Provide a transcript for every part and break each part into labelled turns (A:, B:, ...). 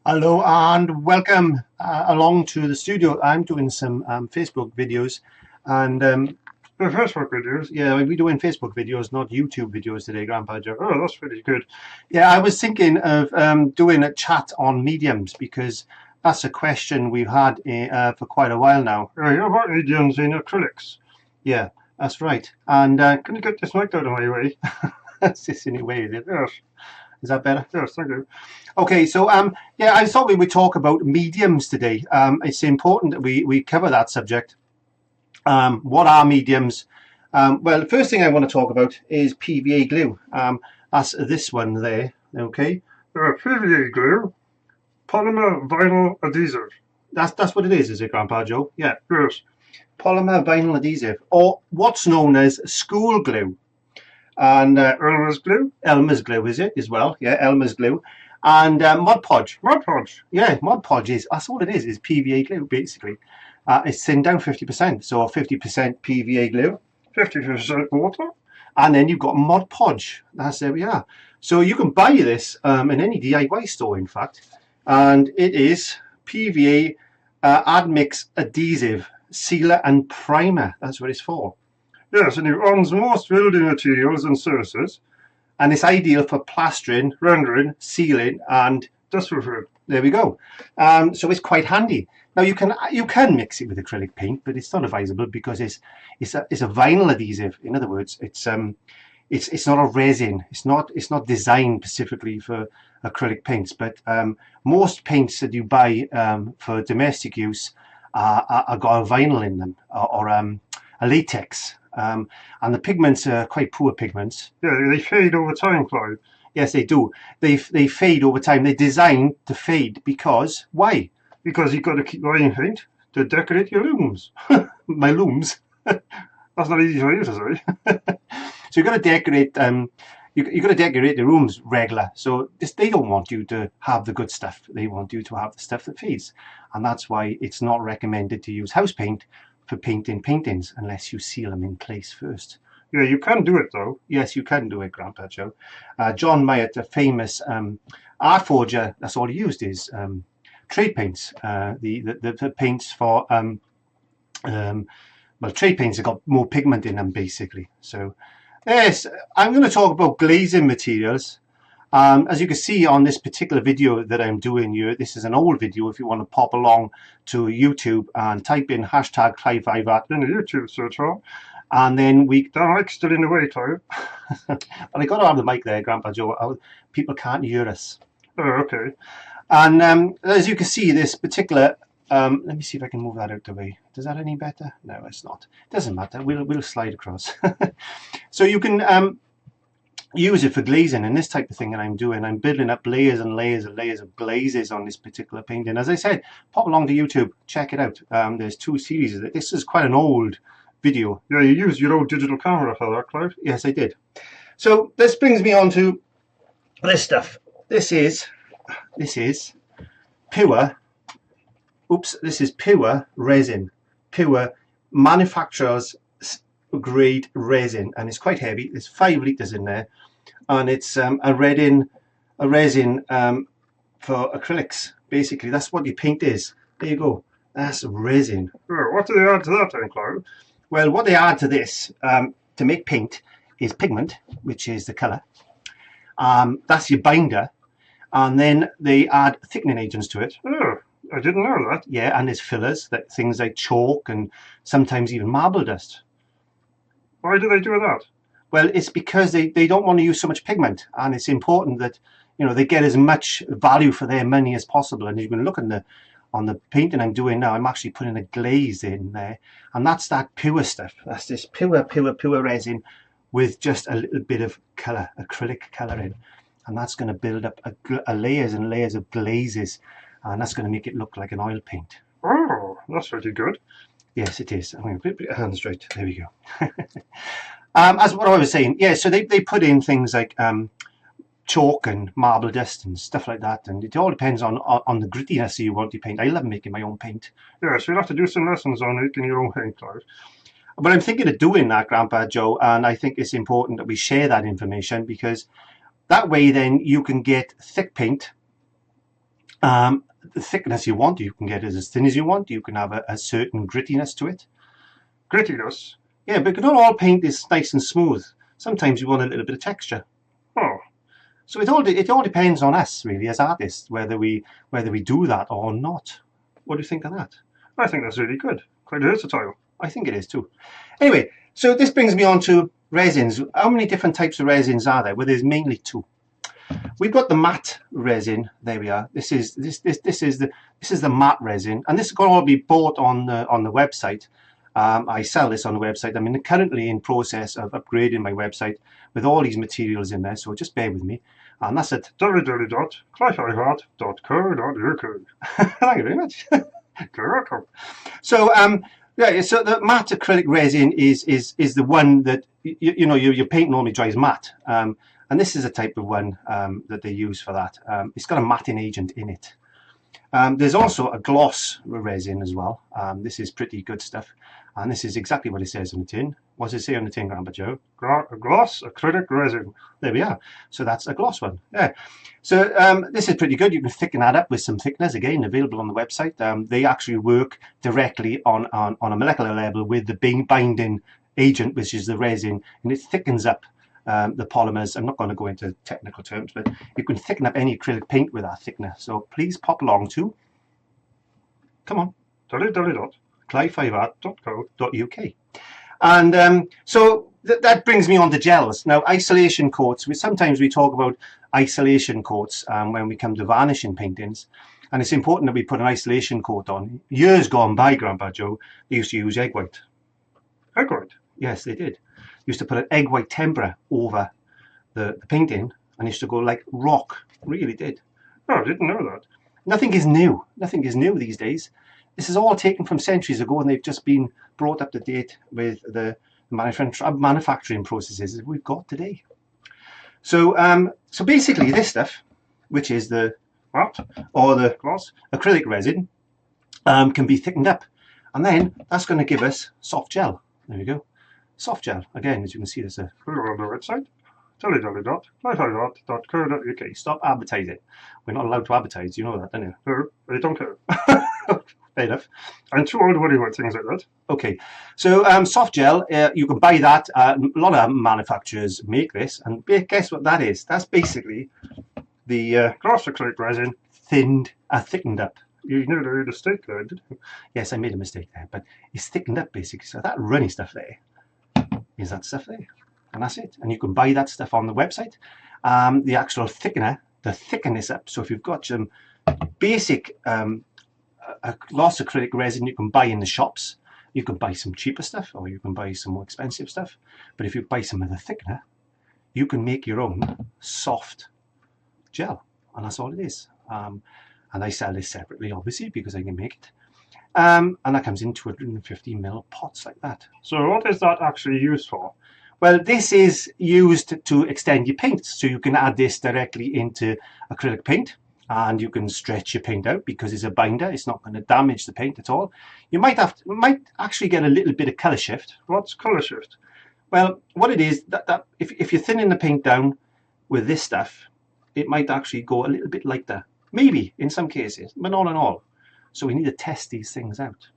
A: Hello and welcome along to the studio. I'm doing some Facebook videos and Facebook videos. Yeah, we're doing Facebook videos, not YouTube videos today, Grandpa Joe. Oh, that's pretty good. Yeah, I was thinking of doing a chat on mediums because that's a question we've had for quite a while now. Oh, yeah, about mediums in acrylics. Yeah, that's right. And can you get this mic out of my way? That's just in the way, is it? Yes. Is that better? Yes, thank you. Okay, so yeah, I thought we would talk about mediums today. It's important that we cover that subject. What are mediums? Well, the first thing I want to talk about is PVA glue. That's this one there. Okay. PVA glue, polymer vinyl adhesive. That's what it is it, Grandpa Joe? Yeah. Yes. Polymer vinyl adhesive, or what's known as school glue. And Elmer's glue. Elmer's glue is it as well? Yeah, Elmer's glue. And Mod Podge. Mod Podge. Yeah, Mod Podge that's all it is PVA glue basically. It's thinned down 50%, so 50% PVA glue, 50% water, and then you've got Mod Podge. There we are. So you can buy this in any DIY store, in fact, and it is PVA admix adhesive sealer and primer. That's what it's for. Yes, and it runs most building materials and surfaces, and it's ideal for plastering, rendering, sealing, and dustproofing. There we go. So it's quite handy. Now you can mix it with acrylic paint, but it's not advisable because it's a vinyl adhesive. In other words, it's not a resin. It's not designed specifically for acrylic paints. But most paints that you buy for domestic use are got a vinyl in them or a latex. And the pigments are quite poor pigments. Yeah, they fade over time, Clive. Yes, they do. They fade over time. They're designed to fade because why? Because you've got to keep buying paint to decorate your looms. My looms. That's not easy for you to say. So you've got to decorate. You've got to decorate the rooms regular. So they don't want you to have the good stuff. They want you to have the stuff that fades, and that's why it's not recommended to use house paint for painting paintings unless you seal them in place first. Yeah, you can do it though. Yes, you can do it, Grandpa Joe. John Myatt, a famous art forger, that's all he used is trade paints. The paints for well, trade paints have got more pigment in them basically. So yes, I'm going to talk about glazing materials. As you can see on this particular video that I'm doing here, this is an old video. If you want to pop along to YouTube and type in hashtag Clive5art in the YouTube search bar, and then the mic's still in the way, Clive. But I got to have the mic there, Grandpa Joe. People can't hear us. Oh, okay. And as you can see, this particular let me see if I can move that out the way. Does that any better? No, it's not. It doesn't matter. We'll slide across. So you can use it for glazing and this type of thing that I'm doing. I'm building up layers and layers and layers of glazes on this particular painting. As I said, pop along to YouTube, check it out. There's two series of it. This is quite an old video. Yeah, you used your old digital camera for that, Clive? Yes, I did. So this brings me on to this stuff. This is pure, this is pure resin, pure manufacturer's grade resin, and it's quite heavy. There's 5 litres in there, and it's a resin for acrylics. Basically, that's what your paint is. There you go. That's resin. What do they add to that then, Clive? Well, what they add to this to make paint is pigment, which is the colour. That's your binder, and then they add thickening agents to it. Oh, I didn't know that. Yeah, and there's fillers, things like chalk and sometimes even marble dust. Why do they do that? Well, it's because they don't want to use so much pigment, and it's important that they get as much value for their money as possible. And you can look on the painting I'm doing now, I'm actually putting a glaze in there, and that's that pure stuff. That's this pure resin with just a little bit of colour, acrylic colour in, and that's going to build up a layers and layers of glazes, and that's going to make it look like an oil paint. Oh, that's pretty good. Yes, it is. I'm going to put your hands straight. There we go. As what I was saying, yeah, so they put in things like chalk and marble dust and stuff like that, and it all depends on the grittiness you want to paint. I love making my own paint. Yeah, so you'll have to do some lessons on making your own paint, Clive. But I'm thinking of doing that, Grandpa Joe, and I think it's important that we share that information, because that way then you can get thick paint The thickness you want, you can get it as thin as you want. You can have a certain grittiness to it.
B: Grittiness?
A: Yeah, but not all paint is nice and smooth. Sometimes you want a little bit of texture.
B: Oh.
A: So it all depends on us really as artists whether we do that or not. What do you think of that?
B: I think that's really good. Quite versatile.
A: I think it is too. Anyway, so this brings me on to resins. How many different types of resins are there? Well, there's mainly two. We've got the matte resin. There we are. This is the matte resin, and this can all be bought on the website. I sell this on the website. I'm currently in process of upgrading my website with all these materials in there, so just bear with me. And that's it.
B: www.clive5art.co.uk.
A: Thank you very much.
B: You're welcome.
A: So yeah, so the matte acrylic resin is the one that your paint normally dries matte, and this is a type of one that they use for that. It's got a matting agent in it. There's also a gloss resin as well. This is pretty good stuff, and this is exactly what it says on the tin. What does it say on the tin, Grandpa Joe?
B: Gloss acrylic resin.
A: There we are. So that's a gloss one. Yeah. So this is pretty good. You can thicken that up with some thickeners, again available on the website. They actually work directly on a molecular level with the binding agent, which is the resin, and it thickens up the polymers. I'm not going to go into technical terms, but you can thicken up any acrylic paint with that thickener. So please pop along to, come on, Clive5art.co.uk. And so that brings me on to gels. Now, isolation coats. Sometimes we talk about isolation coats when we come to varnishing paintings, and it's important that we put an isolation coat on. Years gone by, Grandpa Joe, they used to use egg white.
B: Egg white?
A: Yes, they did. Used to put an egg white tempera over the painting, and used to go like rock. Really did.
B: Oh, I didn't know that.
A: Nothing is new. Nothing is new these days. This is all taken from centuries ago, and they've just been brought up to date with the manufacturing processes that we've got today. So, so basically, this stuff, which is the
B: what
A: or the gloss acrylic resin, can be thickened up, and then that's going to give us soft gel. There we go. Soft gel. Again, as you can see, there's a
B: on the website. www.clive5art.co.uk.
A: Stop advertising. We're not allowed to advertise. You know that, don't you?
B: No, I don't care.
A: Fair enough.
B: I'm too old to worry about things like that.
A: Okay, so soft gel, you can buy that. A lot of manufacturers make this, and guess what that is? That's basically the
B: gloss acrylic resin
A: thickened up.
B: You nearly made a mistake there, didn't you?
A: Yes, I made a mistake there, but it's thickened up basically. So that runny stuff there is that stuff there, and that's it. And you can buy that stuff on the website. The actual thickener, to thicken this up. So if you've got some basic a gloss acrylic resin you can buy in the shops, you can buy some cheaper stuff or you can buy some more expensive stuff, but if you buy some of the thickener, you can make your own soft gel, and that's all it is. And I sell this separately, obviously, because I can make it, and that comes in 250ml pots like that.
B: So what is that actually used for?
A: Well, this is used to extend your paint, so you can add this directly into acrylic paint, and you can stretch your paint out because it's a binder. It's not going to damage the paint at all. You might actually get a little bit of colour shift.
B: What's colour shift?
A: Well, what it is, that if you're thinning the paint down with this stuff, it might actually go a little bit lighter. Maybe in some cases, but not in all. So we need to test these things out.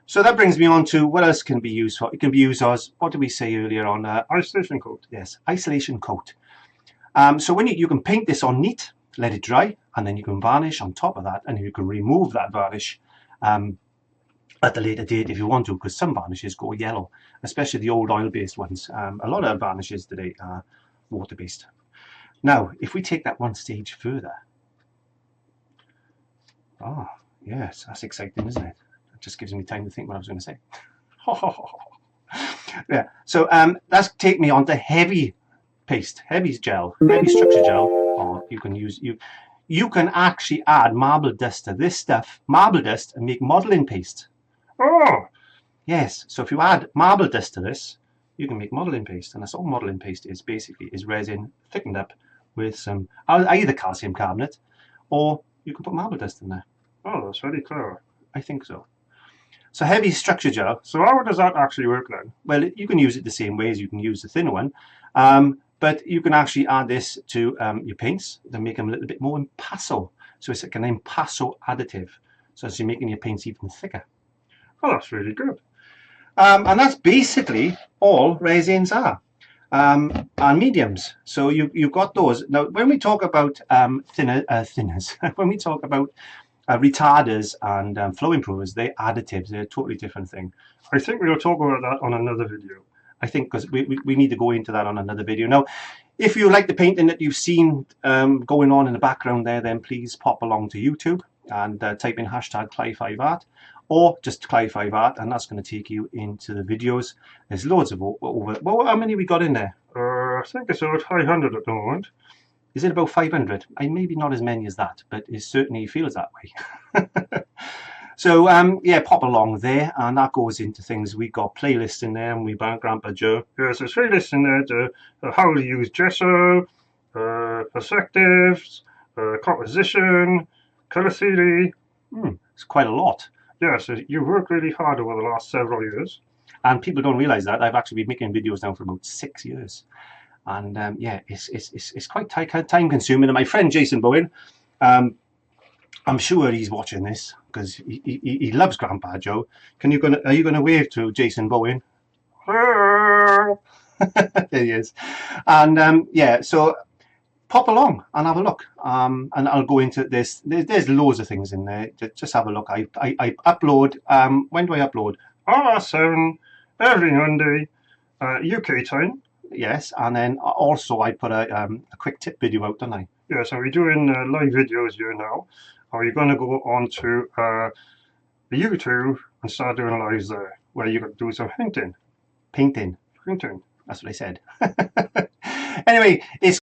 A: So that brings me on to what else can be used for. It can be used as, what did we say earlier on?
B: Isolation coat.
A: Yes, isolation coat. So when you can paint this on neat, let it dry, and then you can varnish on top of that, and you can remove that varnish at a later date if you want to, because some varnishes go yellow, especially the old oil-based ones. A lot of varnishes today are water-based. Now, if we take that one stage further, oh yes, that's exciting, isn't it? It just gives me time to think what I was going to say. Yeah, so that's take me on to heavy paste, heavy gel, heavy structure gel, or you can use you can actually add marble dust to this stuff, marble dust, and make modeling paste.
B: Oh,
A: yes. So if you add marble dust to this, you can make modeling paste, and that's all modeling paste is basically, is resin thickened up with some either calcium carbonate, or you can put marble dust in there.
B: Oh, that's very clever.
A: I think so. So heavy structure gel.
B: So how does that actually work then?
A: Well, you can use it the same way as you can use the thinner one, but you can actually add this to your paints to make them a little bit more impasto. So it's like an impasto additive. So it's making your paints even thicker.
B: Oh, that's really good.
A: And that's basically all resins are. And mediums. So you've got those. Now, when we talk about thinners, when we talk about retarders and flow improvers, they're additives. They're a totally different thing.
B: I think we'll talk about that on another video.
A: I think because we need to go into that on another video. Now, if you like the painting that you've seen going on in the background there, then please pop along to YouTube and type in hashtag Clive5art or just Clive5art, and that's going to take you into the videos. There's loads of over. Well, how many we got in there?
B: I think it's about 500 at the moment.
A: Is it about 500? Maybe not as many as that, but it certainly feels that way. So yeah, pop along there, and that goes into things. We got playlists in there, and we got Grandpa Joe.
B: Yes, there's playlists in there to how to use gesso, perspectives, composition, color theory.
A: It's quite a lot.
B: Yes, you worked really hard over the last several years.
A: And people don't realize that I've actually been making videos now for about 6 years. And yeah, it's quite time consuming. And my friend Jason Bowen, I'm sure he's watching this because he loves Grandpa Joe. Are you gonna wave to Jason Bowen? There he is. And yeah, so pop along and have a look. And I'll go into this. There's loads of things in there. Just have a look. I upload. When do I upload?
B: 7 every Monday, UK time.
A: Yes, and then also I put a quick tip video out, don't I?
B: Yeah, so we're doing live videos here now. Or you're going to go on to the YouTube and start doing lives there, where you can do some hinting.
A: Painting.
B: Hinting.
A: That's what I said. Anyway, it's